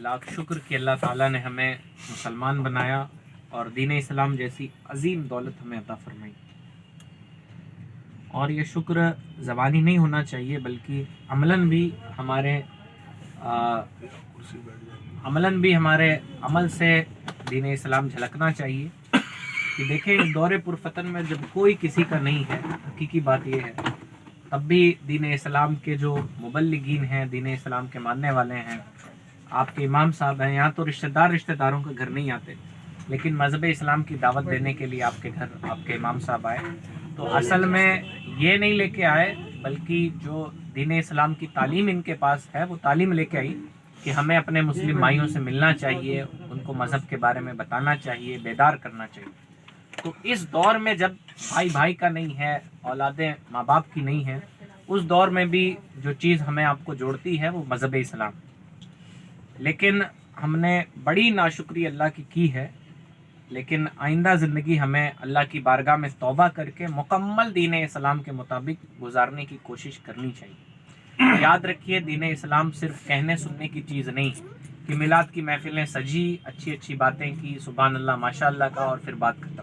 लाख शुक्र कि अल्लाह ताला ने हमें मुसलमान बनाया और दीन इस्लाम जैसी अजीम दौलत हमें अता फरमाई। और ये शुक्र ज़बानी नहीं होना चाहिए बल्कि अमलन भी हमारे अमल से दीन इस्लाम झलकना चाहिए। कि देखें इस दौरे पुरफतन में जब कोई किसी का नहीं है, हकीकी बात यह है, तब भी दीन इस्लाम के जो मुबल्लिगीन हैं, दीन इस्लाम के मानने वाले हैं, आपके इमाम साहब हैं, यहाँ तो रिश्तेदारों के घर नहीं आते, लेकिन मज़हब इस्लाम की दावत देने के लिए आपके घर आपके इमाम साहब आए। तो असल में ये नहीं लेके आए बल्कि जो दीन इस्लाम की तालीम इनके पास है वो तालीम लेके आई कि हमें अपने मुस्लिम भाइयों से मिलना चाहिए, उनको मज़हब के बारे में बताना चाहिए, बेदार करना चाहिए। तो इस दौर में जब भाई भाई का नहीं है, औलादें माँ बाप की नहीं है, उस दौर में भी जो चीज़ हमें आपको जोड़ती है वो मज़हब इस्लाम। लेकिन हमने बड़ी नाशुक्री अल्लाह की है। लेकिन आइंदा ज़िंदगी हमें अल्लाह की बारगाह में तौबा करके मुकम्मल दीन इस्लाम के मुताबिक गुजारने की कोशिश करनी चाहिए। याद रखिए, दीन इस्लाम सिर्फ कहने सुनने की चीज़ नहीं है कि मिलाद की महफिलें सजी, अच्छी अच्छी बातें की, सुभान अल्लाह माशाअल्लाह का, और फिर बात ख़त्म।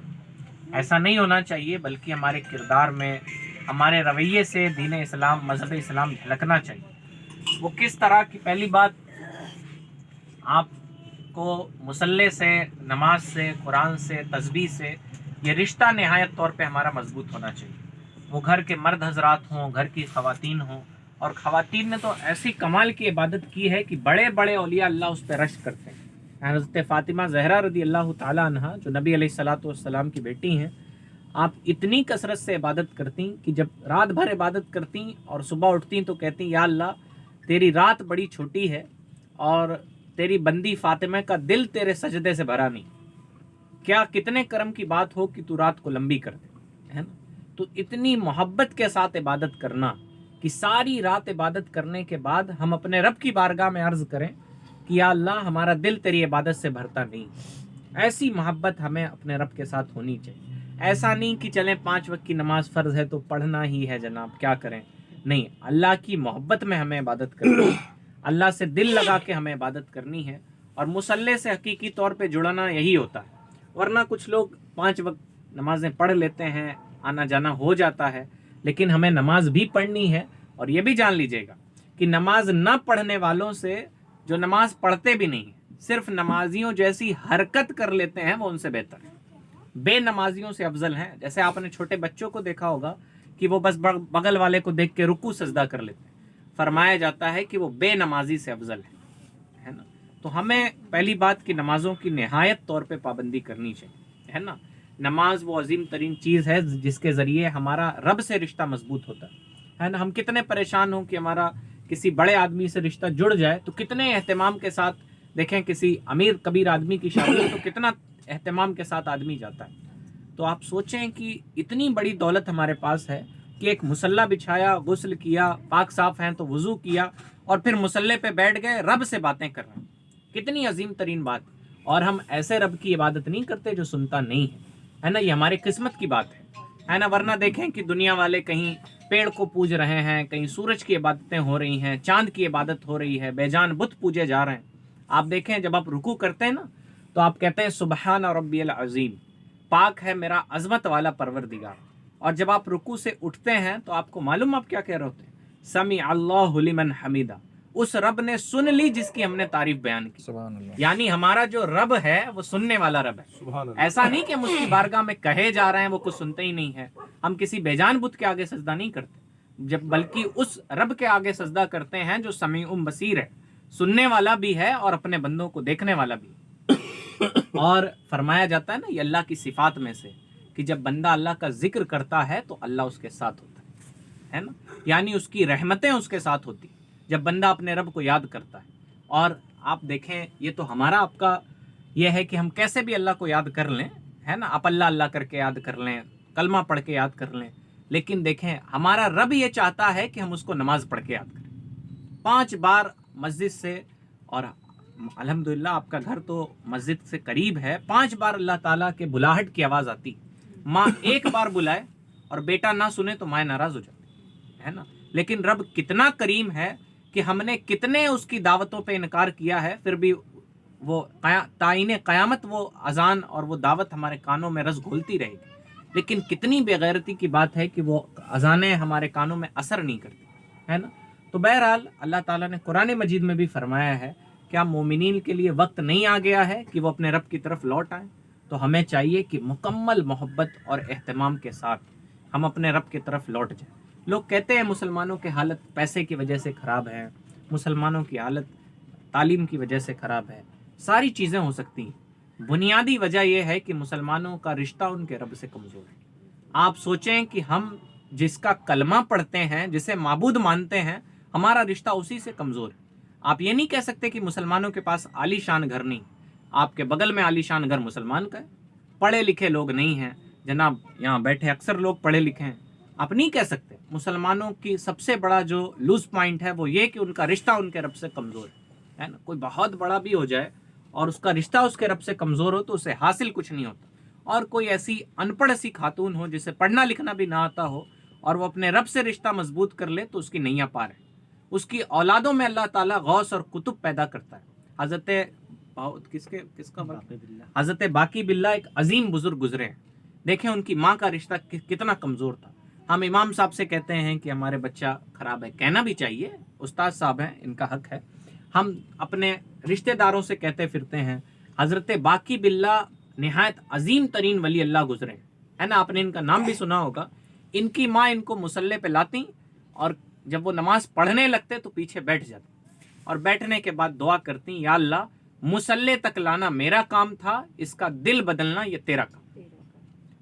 ऐसा नहीं होना चाहिए, बल्कि हमारे किरदार में, हमारे रवैये से दीन इस्लाम, मज़हब इस्लाम झलकना चाहिए। वो किस तरह की? पहली बात, आपको मुसल्ले से, नमाज से, कुरान से, तस्बीह से ये रिश्ता नहायत तौर पे हमारा मजबूत होना चाहिए। वो घर के मर्द हजरात हों, घर की ख़वातीन हों, और ख़वातीन ने तो ऐसी कमाल की इबादत की है कि बड़े बड़े औलिया अल्लाह उस पर रश्क करते हैं। हज़रत फ़ातिमा ज़हरा रदी अल्लाह ताला अन्हा, जो नबी अलैहिस्सलातु वस्सलाम की बेटी हैं, आप इतनी कसरत से इबादत करती कि जब रात भर इबादत करती और सुबह उठती तो कहती, या अल्लाह तेरी रात बड़ी छोटी है और तेरी बंदी फ़ातिमा का दिल तेरे सजदे से भरा नहीं। क्या कितने करम की बात हो कि तू रात को लंबी कर दे, है ना। तो इतनी मोहब्बत के साथ इबादत करना कि सारी रात इबादत करने के बाद हम अपने रब की बारगाह में अर्ज़ करें कि या अल्लाह हमारा दिल तेरी इबादत से भरता नहीं। ऐसी मोहब्बत हमें अपने रब के साथ होनी चाहिए। ऐसा नहीं कि चलें 5 वक्त की नमाज फ़र्ज़ है तो पढ़ना ही है जनाब, क्या करें। नहीं, अल्लाह की मोहब्बत में हमें इबादत करनी है, अल्लाह से दिल लगा के हमें इबादत करनी है, और मुसल्ले से हकीकी तौर पे जुड़ना यही होता है। वरना कुछ लोग 5 वक्त नमाज़ें पढ़ लेते हैं, आना जाना हो जाता है, लेकिन हमें नमाज भी पढ़नी है। और ये भी जान लीजिएगा कि नमाज न पढ़ने वालों से जो नमाज पढ़ते भी नहीं, सिर्फ नमाजियों जैसी हरकत कर लेते हैं, वो उनसे बेहतर है, बेनमाजियों से अफजल हैं। जैसे आपने छोटे बच्चों को देखा होगा कि वो बस बगल वाले को देख के रुकू सजदा कर लेते हैं, फरमाया जाता है कि वो बेनमाजी से अफजल है ना। तो हमें पहली बात की नमाजों की नहायत तौर पे पाबंदी करनी चाहिए, है ना। नमाज वो अजीम तरीन चीज़ है जिसके ज़रिए हमारा रब से रिश्ता मजबूत होता है ना। हम कितने परेशान हों कि हमारा किसी बड़े आदमी से रिश्ता जुड़ जाए तो कितने एहतमाम के साथ, देखें किसी अमीर कबीर आदमी की शादी है तो कितना एहतमाम के साथ आदमी जाता है। तो आप सोचें कि इतनी बड़ी दौलत हमारे पास है कि एक मुसल्ला बिछाया, गुस्ल किया, पाक साफ़ हैं तो वज़ू किया, और फिर मुसल्ले पे बैठ गए, रब से बातें कर रहे हैं। कितनी अजीम तरीन बात। और हम ऐसे रब की इबादत नहीं करते जो सुनता नहीं है ना। ये हमारी किस्मत की बात है ना। वरना देखें कि दुनिया वाले कहीं पेड़ को पूज रहे हैं, कहीं सूरज की इबादतें हो रही हैं, चांद की इबादत हो रही है, बेजान बुत पूजे जा रहे हैं। आप देखें जब आप रुकू करते हैं ना तो आप कहते हैं सुबहान रब्बियल अज़ीम, पाक है मेरा अज़मत वाला परवरदिगार। और जब आप रुकू से उठते हैं तो आपको मालूम आप क्या कह रहे होते हैं, समी अल्लाहु लिमन हमीदा, उस रब ने सुन ली जिसकी हमने तारीफ बयान की। यानी हमारा जो रब है वो सुनने वाला रब है। ऐसा नहीं कि हम उसकी बारगाह में कहे जा रहे हैं, वो कुछ सुनते ही नहीं है। हम किसी बेजान बुत के आगे सजदा नहीं करते, जब बल्कि उस रब के आगे सजदा करते हैं जो समीउम बसीर है, सुनने वाला भी है और अपने बंदों को देखने वाला भी। और फरमाया जाता है ना, ये अल्लाह की सिफात में से कि जब बंदा अल्लाह का जिक्र करता है तो अल्लाह उसके साथ होता है ना। यानी उसकी रहमतें उसके साथ होती जब बंदा अपने रब को याद करता है। और आप देखें, ये तो हमारा आपका ये है कि हम कैसे भी अल्लाह को याद कर लें, है ना। आप अल्लाह अल्लाह करके याद कर लें, कलमा पढ़ के याद कर लें, लेकिन देखें हमारा रब ये चाहता है कि हम उसको नमाज पढ़ के याद करें 5 बार मस्जिद से। और अल्हम्दुलिल्लाह आपका घर तो मस्जिद से करीब है, 5 बार अल्लाह ताला के बुलाहट की आवाज़ आती। माँ एक बार बुलाए और बेटा ना सुने तो माँ नाराज़ हो जाती है ना। लेकिन रब कितना करीम है कि हमने कितने उसकी दावतों पे इनकार किया है, फिर भी वो ताईने क़यामत वो अजान और वो दावत हमारे कानों में रस घोलती रहेगी। लेकिन कितनी बेगैरती की बात है कि वो अजानें हमारे कानों में असर नहीं करती, है ना। तो बहरहाल अल्लाह ताला ने कुरान मजीद में भी फरमाया है, क्या मोमिनीन के लिए वक्त नहीं आ गया है कि वो अपने रब की तरफ लौट आएँ। तो हमें चाहिए कि मुकम्मल मोहब्बत और एहतमाम के साथ हम अपने रब की तरफ लौट जाएं। लोग कहते हैं मुसलमानों की हालत पैसे की वजह से ख़राब है, मुसलमानों की हालत तालीम की वजह से ख़राब है। सारी चीज़ें हो सकती हैं, बुनियादी वजह यह है कि मुसलमानों का रिश्ता उनके रब से कमज़ोर है। आप सोचें कि हम जिसका कलमा पढ़ते हैं, जिसे माबूद मानते हैं, हमारा रिश्ता उसी से कमज़ोर है। आप ये नहीं कह सकते कि मुसलमानों के पास आलीशान घर नहीं, आपके बगल में आलीशान घर मुसलमान का है, पढ़े लिखे लोग नहीं हैं जनाब, यहाँ बैठे अक्सर लोग पढ़े लिखे हैं। आप नहीं कह सकते। मुसलमानों की सबसे बड़ा जो लूज पॉइंट है वो ये कि उनका रिश्ता उनके रब से कमज़ोर है ना। कोई बहुत बड़ा भी हो जाए और उसका रिश्ता उसके रब से कमज़ोर हो तो उसे हासिल कुछ नहीं होता। और कोई ऐसी अनपढ़ सी खातून हो जिसे पढ़ना लिखना भी ना आता हो और वो अपने रब से रिश्ता मजबूत कर ले तो उसकी नैया पार है। उसकी औलादों में अल्लाह ताला गौस और कुतुब पैदा करता है। हज़रत बाकी बिल्ला एक अजीम बुजुर्ग गुजरे हैं। देखें उनकी माँ का रिश्ता कितना कमज़ोर था। हम इमाम साहब से कहते हैं कि हमारे बच्चा ख़राब है, कहना भी चाहिए, उस्ताद साहब हैं, इनका हक है। हम अपने रिश्तेदारों से कहते फिरते हैं। हज़रत बाकी बिल्ला निहायत अजीम तरीन वली अल्लाह गुजरे, है ना, आपने इनका नाम भी सुना होगा। इनकी माँ इनको मुसल्ले पे लाती और जब वो नमाज पढ़ने लगते तो पीछे बैठ जाती और बैठने के बाद दुआ करती, या अल्लाह मुसल्ले तक लाना मेरा काम था, इसका दिल बदलना ये तेरा काम।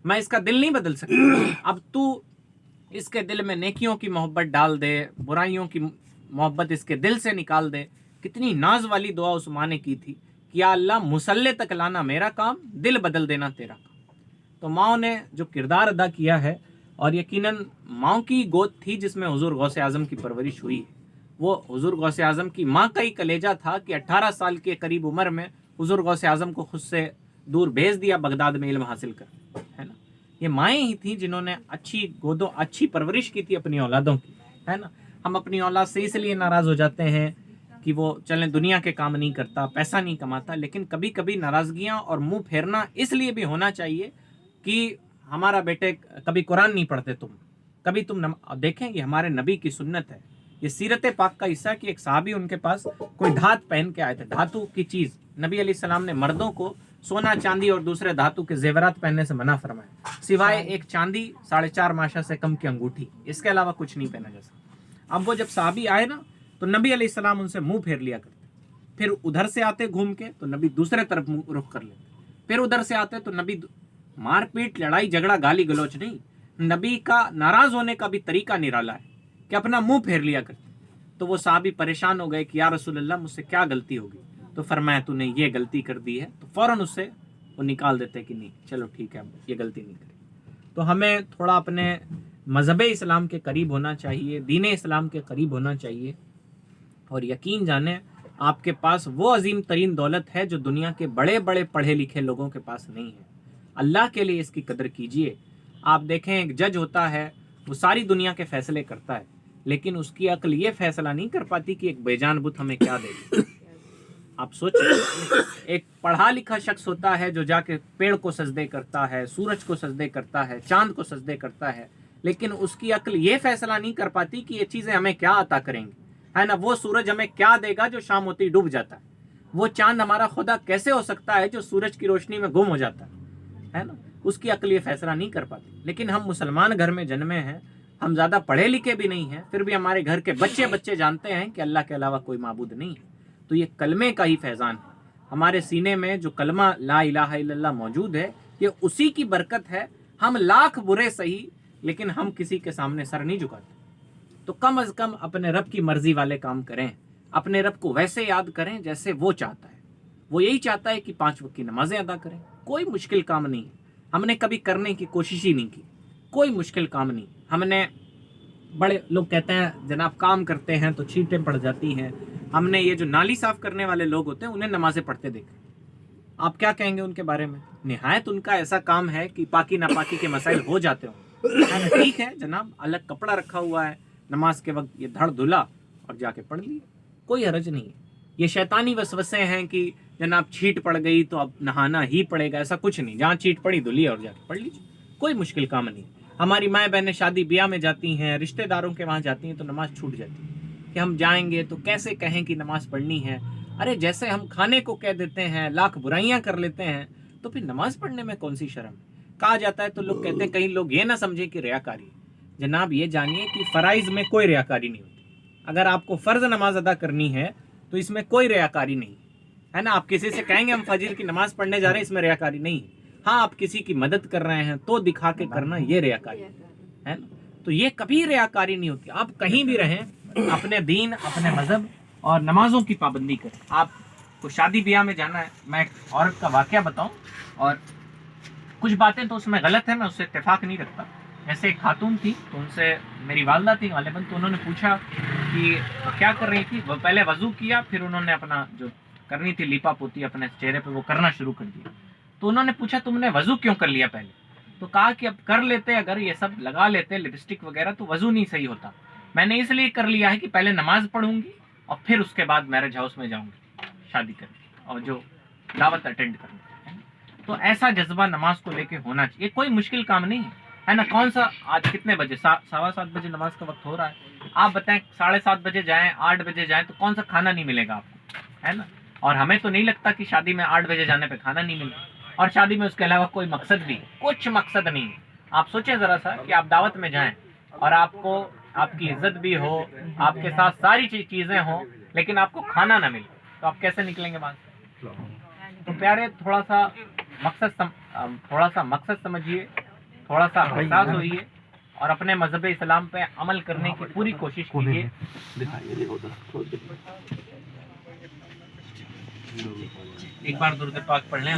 मैं इसका दिल नहीं बदल सकती, अब तू इसके दिल में नेकियों की मोहब्बत डाल दे, बुराइयों की मोहब्बत इसके दिल से निकाल दे। कितनी नाज वाली दुआ उस माँ ने की थी कि या अल्लाह मुसल्ले तक लाना मेरा काम, दिल बदल देना तेरा काम। तो माँ ने जो किरदार अदा किया है, और यकीनन माँ की गोद थी जिसमें हुजूर गौसे आज़म की परवरिश हुई है। वो हुजूर गौसे आज़म की माँ का ही कलेजा था कि 18 साल के करीब उम्र में हुजूर गौसे आज़म को खुद से दूर भेज दिया बगदाद में इल्म हासिल कर, है ना। ये माएँ ही थी जिन्होंने अच्छी परवरिश की थी अपनी औलादों की, है ना। हम अपनी औलाद से इसलिए नाराज़ हो जाते हैं कि वो चलें दुनिया के काम नहीं करता, पैसा नहीं कमाता, लेकिन कभी कभी नाराज़गियाँ और मुंह फेरना इसलिए भी होना चाहिए कि हमारा बेटे कभी कुरान नहीं पढ़ते तुम, कभी तुम देखें ये हमारे नबी की सुन्नत है। ये सीरत पाक का हिस्सा कि एक साहबी उनके पास कोई धात पहन के आए थे, धातु की चीज़। नबी अलैहिस्सलाम ने मर्दों को सोना चांदी और दूसरे धातु के जेवरात पहनने से मना फरमाया, सिवाय एक चांदी 4.5 माशा से कम की अंगूठी, इसके अलावा कुछ नहीं पहना जा सकता। अब वो जब साहबी आए ना तो नबी अलैहिस्सलाम उनसे मुंह फेर लिया करते, फिर उधर से आते घूम के तो नबी दूसरे तरफ मुंह रुख कर लेते, फिर उधर से आते तो नबी मारपीट, लड़ाई झगड़ा, गाली गलौच नहीं, नबी का नाराज होने का भी तरीका निराला है कि अपना मुंह फेर लिया करते। तो वो साहबी परेशान हो गए कि या रसूलल्लाह मुझसे क्या गलती होगी। तो फरमाया तूने ये गलती कर दी है, तो फौरन उससे वो निकाल देते कि नहीं चलो ठीक है ये गलती नहीं करी। तो हमें थोड़ा अपने मज़हब इस्लाम के करीब होना चाहिए, दीन इस्लाम के करीब होना चाहिए। और यकीन जाने आपके पास वो अजीम तरीन दौलत है जो दुनिया के बड़े बड़े पढ़े लिखे लोगों के पास नहीं है। अल्लाह के लिए इसकी कदर कीजिए। आप देखें एक जज होता है, वो सारी दुनिया के फैसले करता है, लेकिन उसकी अक्ल ये फैसला नहीं कर पाती कि एक बेजान बुत हमें क्या देगी। आप सोचिए, एक पढ़ा लिखा शख्स होता है जो जाके पेड़ को सजदे करता है, सूरज को सजदे करता है, चांद को सजदे करता है, लेकिन उसकी अक्ल ये फैसला नहीं कर पाती कि ये चीज़ें हमें क्या अता करेंगी, है ना। वो सूरज हमें क्या देगा जो शाम होती डूब जाता है, वो चांद हमारा खुदा कैसे हो सकता है जो सूरज की रोशनी में गुम हो जाता है ना। उसकी अक्ल ये फैसला नहीं कर पाती। लेकिन हम मुसलमान घर में जन्मे हैं, हम ज़्यादा पढ़े लिखे भी नहीं हैं, फिर भी हमारे घर के बच्चे जानते हैं कि अल्लाह के अलावा कोई माबूद नहीं है। तो ये कलमे का ही फैज़ान है। हमारे सीने में जो कलमा ला इलाहा इल्लल्लाह मौजूद है, ये उसी की बरकत है। हम लाख बुरे सही, लेकिन हम किसी के सामने सर नहीं झुकाते। तो कम अज़ कम अपने रब की मर्ज़ी वाले काम करें, अपने रब को वैसे याद करें जैसे वो चाहता है। वो यही चाहता है कि 5 वक्त की नमाज़ें अदा करें। कोई मुश्किल काम नहीं है, हमने कभी करने की कोशिश ही नहीं की। कोई मुश्किल काम नहीं। हमने, बड़े लोग कहते हैं जनाब काम करते हैं तो छींटें पड़ जाती हैं। हमने ये जो नाली साफ़ करने वाले लोग होते हैं उन्हें नमाज़ें पढ़ते देखे, आप क्या कहेंगे उनके बारे में? निहायत उनका ऐसा काम है कि पाकी नापाकी के मसाइल हो जाते हों। ठीक है जनाब, अलग कपड़ा रखा हुआ है, नमाज के वक्त ये धड़ धुला اور جا کے پڑھ لیے, کوئی حرج نہیں ہے. یہ شیطانی وسوسے ہیں کہ جناب چھیٹ پڑ گئی تو اب نہانا ہی پڑے گا, ایسا کچھ نہیں. جہاں چھیٹ پڑی دھلیے اور جا کے پڑھ لیجیے, کوئی مشکل کام نہیں. ہماری مائیں بہنیں شادی بیاہ میں جاتی ہیں, رشتہ داروں کے وہاں جاتی ہیں تو نماز چھوٹ جاتی ہے کہ ہم جائیں گے تو کیسے کہیں کہ نماز پڑھنی ہے. ارے جیسے ہم کھانے کو کہہ دیتے ہیں, لاکھ برائیاں کر لیتے ہیں, تو پھر نماز پڑھنے میں کون سی شرم ہے. کہا جاتا ہے تو لوگ کہتے ہیں, کئی لوگ یہ نہ سمجھیں کہ ریاکاری ہے. جناب یہ جانیے کہ فرائض میں کوئی ریاکاری نہیں ہوتی. اگر آپ کو فرض نماز ادا کرنی ہے تو اس میں کوئی ریاکاری نہیں ہے نا. آپ کسی سے کہیں گے ہم فجر کی نماز پڑھنے جا رہے ہیں, اس میں ریاکاری نہیں ہے. ہاں آپ کسی کی مدد کر رہے ہیں تو دکھا کے کرنا, یہ ریاکاری ہے نا. تو یہ کبھی ریاکاری نہیں ہوتی. آپ کہیں بھی رہیں, اپنے دین, اپنے مذہب اور نمازوں کی پابندی کریں. آپ کو شادی بیاہ میں جانا ہے, میں ایک عورت کا واقعہ بتاؤں, اور کچھ باتیں تو اس میں غلط ہیں, میں اس سے اتفاق نہیں رکھتا. جیسے ایک خاتون تھی, تو ان سے میری والدہ تھی غالباً, تو انہوں نے پوچھا کہ وہ کیا کر رہی تھی. وہ پہلے وضو کیا, پھر انہوں نے اپنا جو کرنی تھی لیپا پوتی اپنے چہرے پہ وہ کرنا شروع کر دیا. تو انہوں نے پوچھا تم نے وضو کیوں کر لیا پہلے. تو کہا کہ اب کر لیتے, اگر یہ سب لگا لیتے لپسٹک وغیرہ تو وضو نہیں صحیح ہوتا. میں نے اس لیے کر لیا ہے کہ پہلے نماز پڑھوں گی اور پھر اس کے بعد میرج ہاؤس میں جاؤں گی شادی کرنے اور جو دعوت اٹینڈ کرنے. تو ایسا جذبہ نماز کو لے کے ہونا چاہیے. کوئی مشکل کام نہیں ہے نا. کون سا آج کتنے بجے, 7:15 بجے نماز کا وقت ہو رہا ہے. آپ بتائیں 7:30 بجے جائیں, 8 بجے جائیں, تو کون سا کھانا نہیں ملے گا آپ کو, ہے نا. اور ہمیں تو نہیں لگتا کہ شادی میں 8 بجے جانے پہ کھانا نہیں ملتا. اور شادی میں اس کے علاوہ کوئی مقصد بھی, کچھ مقصد نہیں ہے. آپ سوچیں ذرا سا کہ آپ دعوت میں جائیں اور آپ کو آپ کی عزت بھی ہو, آپ کے ساتھ ساری چیزیں ہوں, لیکن آپ کو کھانا نہ ملے, تو آپ کیسے نکلیں گے وہاں سے. تو پیارے تھوڑا سا مقصد سمجھیے, تھوڑا سا احساس ہوئیے, اور اپنے مذہب اسلام پہ عمل کرنے کی پوری کوشش کیجیے. ایک بار درود پاک پڑھ لیں.